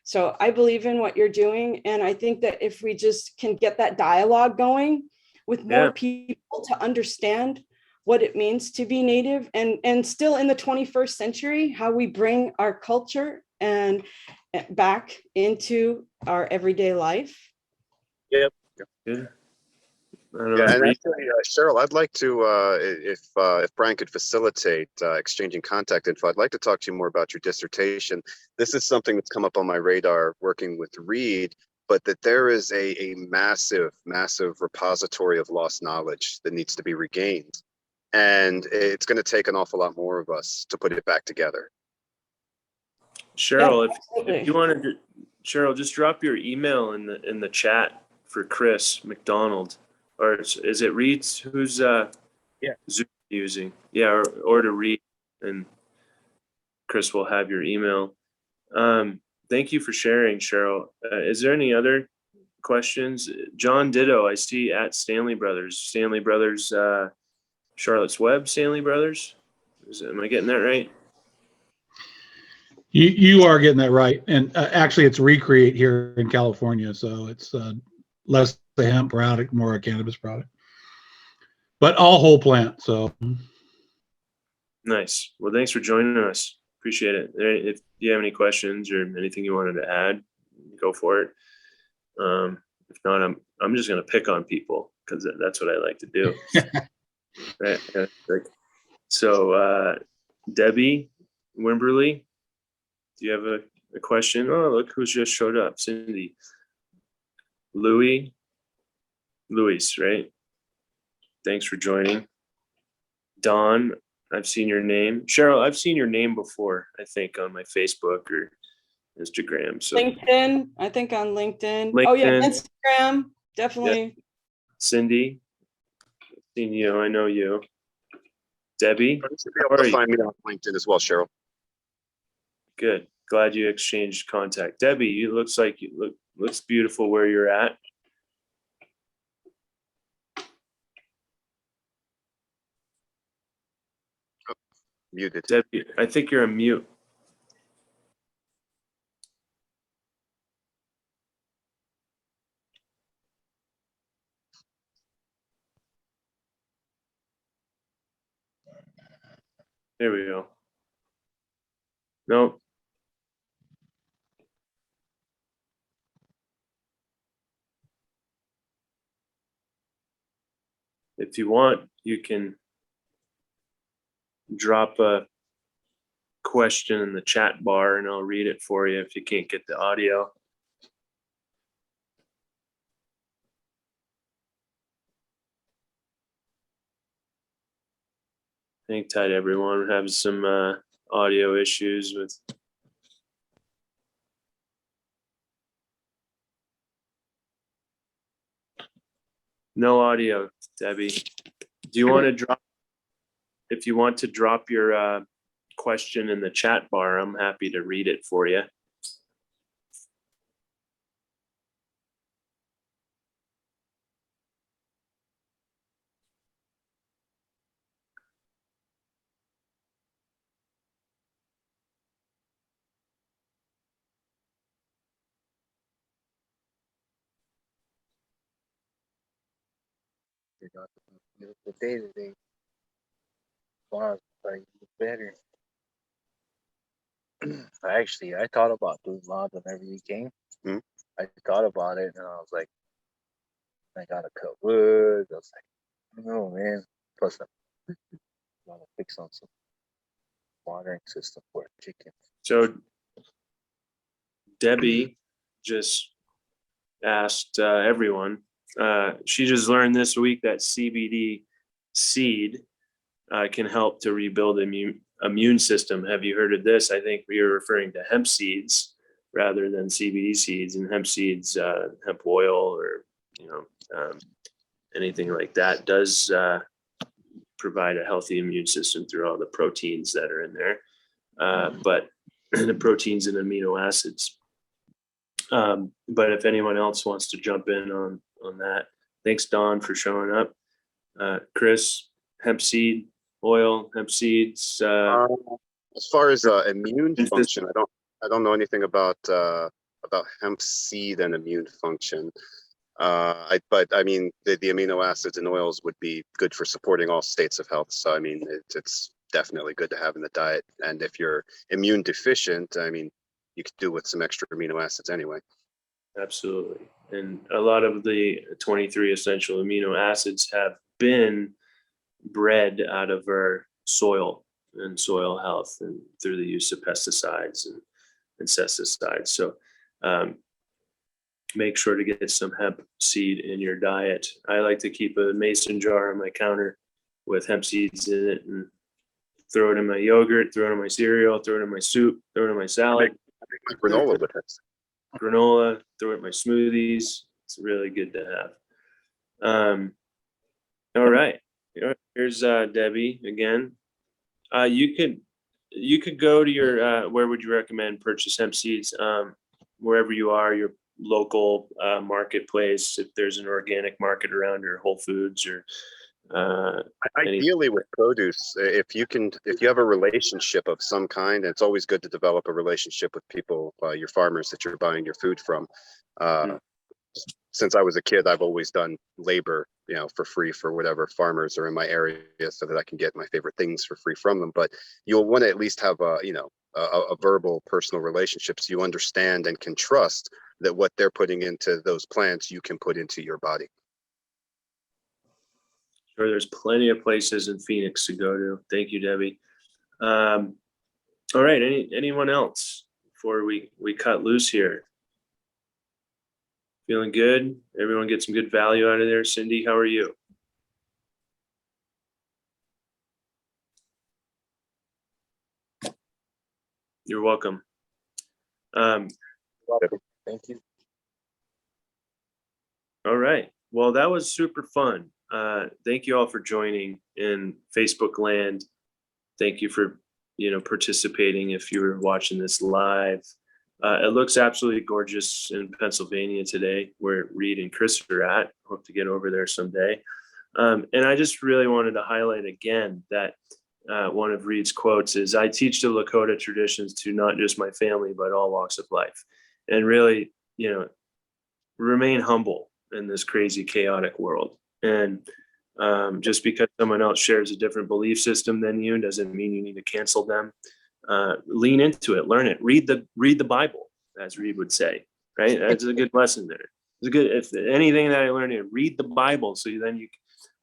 So I believe in what you're doing. And I think that if we just can get that dialogue going with more people to understand what it means to be Native, and still in the 21st century, how we bring our culture and back into our everyday life. Yep. Good. And actually, Cheryl, I'd like to, if Brian could facilitate exchanging contact info, I'd like to talk to you more about your dissertation. This is something that's come up on my radar working with Reed, but that there is a massive, massive repository of lost knowledge that needs to be regained. And it's going to take an awful lot more of us to put it back together. Cheryl, if you wanted to, Cheryl, just drop your email in the chat for Chris McDonald, or is it Reed's who's Zoom using? Yeah, or to Reed, and Chris will have your email. Thank you for sharing, Cheryl. Is there any other questions? John Ditto, I see at Stanley Brothers, Charlotte's Web, Stanley Brothers. Am I getting that right? You are getting that right. And actually it's Recreate here in California. So it's less a hemp product, more a cannabis product, but all whole plant. So nice. Well, thanks for joining us. Appreciate it. If you have any questions or anything you wanted to add, go for it. If not, I'm just gonna pick on people because that's what I like to do. Right? So, Debbie Wimberly, do you have a question? Oh, look who's just showed up. Cindy. Luis, right? Thanks for joining. Dawn, I've seen your name. Cheryl, I've seen your name before, I think, on my Facebook or Instagram. So LinkedIn, I think on LinkedIn. Oh yeah, Instagram, definitely. Yeah. Cindy, I've seen you. I know you. Debbie, You should be able to find me on LinkedIn as well, Cheryl. good. Glad you exchanged contact. Debbie, you looks beautiful where you're at. Muted. Debbie, I think you're on mute. There we go. No. If you want, you can drop a question in the chat bar and I'll read it for you if you can't get the audio. Hang tight, everyone. We're having some audio issues with. No audio, Debbie. Do you want to drop? If you want to drop your question in the chat bar, I'm happy to read it for you. Beautiful day today. Wow, like better. I thought about doing lawn whenever you came. Hmm. I thought about it and I was like, I gotta cut wood. I was like, I don't know, man. Plus, I gotta fix on some watering system for a chicken. So Debbie just asked everyone. She just learned this week that CBD seed can help to rebuild immune system. Have you heard of this? I think we are referring to hemp seeds rather than CBD seeds, and hemp seeds, hemp oil, or anything like that does provide a healthy immune system through all the proteins that are in there, but the proteins and amino acids. But if anyone else wants to jump in on that, thanks Don for showing up. Chris, hemp seed oil, hemp seeds. As far as immune function, I don't know anything about hemp seed and immune function. But I mean, the amino acids and oils would be good for supporting all states of health. So I mean, it's definitely good to have in the diet. And if you're immune deficient, I mean, you could do with some extra amino acids anyway. Absolutely. And a lot of the 23 essential amino acids have been bred out of our soil and soil health and through the use of pesticides and insecticides. So make sure to get some hemp seed in your diet. I like to keep a mason jar on my counter with hemp seeds in it and throw it in my yogurt, throw it in my cereal, throw it in my soup, throw it in my salad. I make my granola with it. Granola, throw it in my smoothies. It's really good to have. All right. Here's Debbie again. You could go to your where would you recommend purchase hemp seeds? Wherever you are, your local marketplace. If there's an organic market around, or Whole Foods, or ideally with produce, if you have a relationship of some kind, it's always good to develop a relationship with people, your farmers that you're buying your food from. Since I was a kid, I've always done labor, for free for whatever farmers are in my area, so that I can get my favorite things for free from them. But you'll want to at least have a verbal personal relationships, you understand and can trust that what they're putting into those plants, you can put into your body. Sure, there's plenty of places in Phoenix to go to. Thank you, Debbie. All right, anyone else before we cut loose here? Feeling good? Everyone get some good value out of there. Cindy, how are you? You're welcome. Thank you. All right. Well, that was super fun. Thank you all for joining in Facebook land. Thank you for, participating if you were watching this live. It looks absolutely gorgeous in Pennsylvania today, where Reed and Chris are at. Hope to get over there someday. And I just really wanted to highlight again that one of Reed's quotes is, "I teach the Lakota traditions to not just my family, but all walks of life." And really, remain humble in this crazy, chaotic world. And just because someone else shares a different belief system than you doesn't mean you need to cancel them. Lean into it, learn it, read the Bible, as Reed would say, right? That's a good lesson there. It's a good, if anything that I learned here, read the Bible. So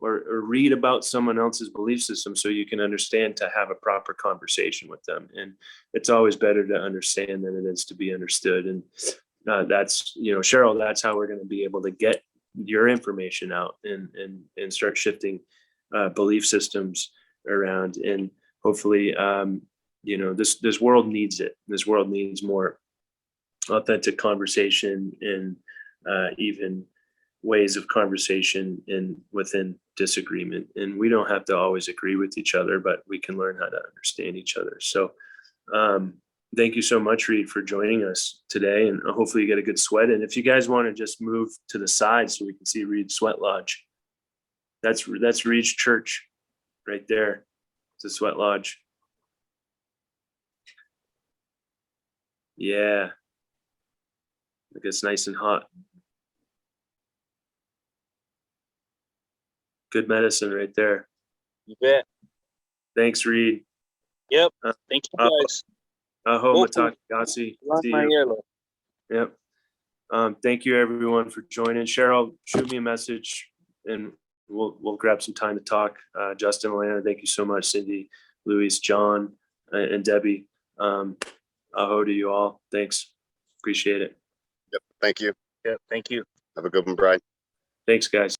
or read about someone else's belief system so you can understand, to have a proper conversation with them. And it's always better to understand than it is to be understood. And that's, Cheryl, that's how we're going to be able to get your information out and start shifting belief systems around. And hopefully, this world needs it. This world needs more authentic conversation and even ways of conversation within disagreement. And we don't have to always agree with each other, but we can learn how to understand each other. So thank you so much, Reed, for joining us today. And hopefully you get a good sweat. And if you guys want to just move to the side so we can see Reed's sweat lodge, that's Reed's church right there. It's a sweat lodge. Yeah. It gets nice and hot. Good medicine right there. You bet. Thanks, Reed. Yep. Thank you guys. Aho Hopefully. Mataki. See My you. yellow. Yep. Thank you everyone for joining. Cheryl, shoot me a message and we'll grab some time to talk. Justin, Alana, thank you so much. Cindy, Luis, John, and Debbie. Aho to you all. Thanks. Appreciate it. Yep. Thank you. Yep. Thank you. Have a good one, Brian. Thanks, guys.